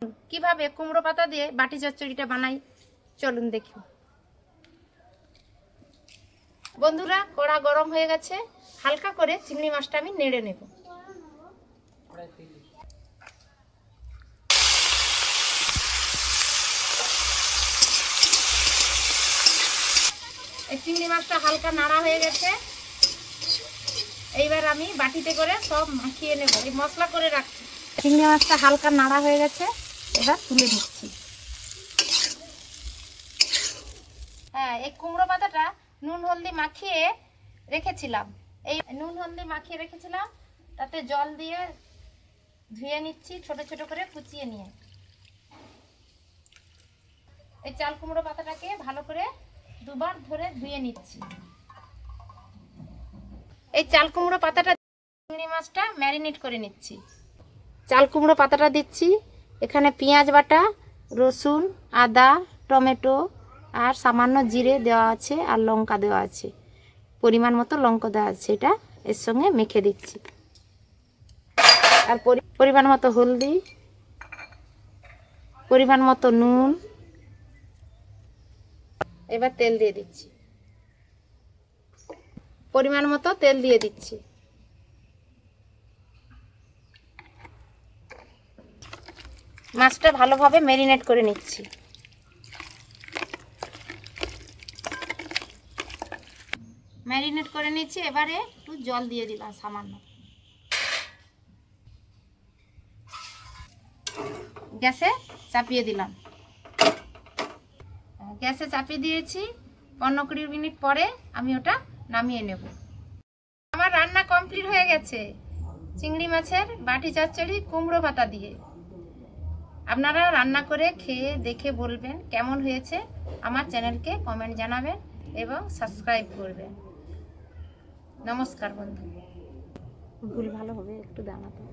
কিভাবে কুমড়ো পাতা দিয়ে বাটি চচ্চড়িটা বানাই চলুন দেখি। বন্ধুরা, কড়া গরম হয়ে গেছে, হালকা করে চিংড়ি মাছটা আমি নেড়ে নেব। এই চিংড়ি মাছটা হালকা নাড়া হয়ে গেছে, এইবার আমি বাটিতে করে সব মাখিয়ে নেব। এই মশলা করে রাখছি। চিংড়ি মাছটা হালকা নাড়া হয়ে গেছে, এবার তুলে নিচ্ছি। হ্যাঁ, এই কুমড়ো পাতাটা নুন হলদি মাখিয়ে রেখেছিলাম। তাতে জল দিয়ে ধুয়ে নিচ্ছি, ছোট ছোট করে কুচিয়ে নিয়ে। এই চাল কুমড়ো পাতাটাকে ভালো করে দুবার ধরে ধুয়ে নিচ্ছি। এই চাল কুমড়ো পাতাটা চিংড়ি মাছটা ম্যারিনেট করে নিচ্ছি। চাল কুমড়ো পাতাটা দিচ্ছি, এখানে পেঁয়াজ বাটা, রসুন, আদা, টমেটো আর সামান্য জিরে দেওয়া আছে, আর লঙ্কা দেওয়া আছে, পরিমাণ মতো লঙ্কা দেওয়া আছে। এটা এর সঙ্গে মেখে দিচ্ছি। আর পরিমাণ মতো হলদি, পরিমাণ মতো নুন। এবার তেল দিয়ে দিচ্ছি, পরিমাণ মতো তেল দিয়ে দিচ্ছি। মাছটা ভালোভাবে ম্যারিনেট করে নিচ্ছি। ম্যারিনেট করে নিচ্ছি, এবারে একটু জল দিয়ে দিলাম সামান্য। গ্যাসে চাপিয়ে দিলাম। গ্যাসে চাপিয়ে দিয়েছি, 15-20 মিনিট পরে আমি ওটা নামিয়ে নেব। আমার রান্না কমপ্লিট হয়ে গেছে, চিংড়ি মাছের বাটি চচ্চড়ি কুমড়ো পাতা দিয়ে। আপনারা রান্না করে খেয়ে দেখে বলবেন কেমন হয়েছে। আমার চ্যানেলকে কমেন্ট জানাবেন এবং সাবস্ক্রাইব করবেন। নমস্কার বন্ধু। ভুল ভালো হবে একটু দাঁড়াতে।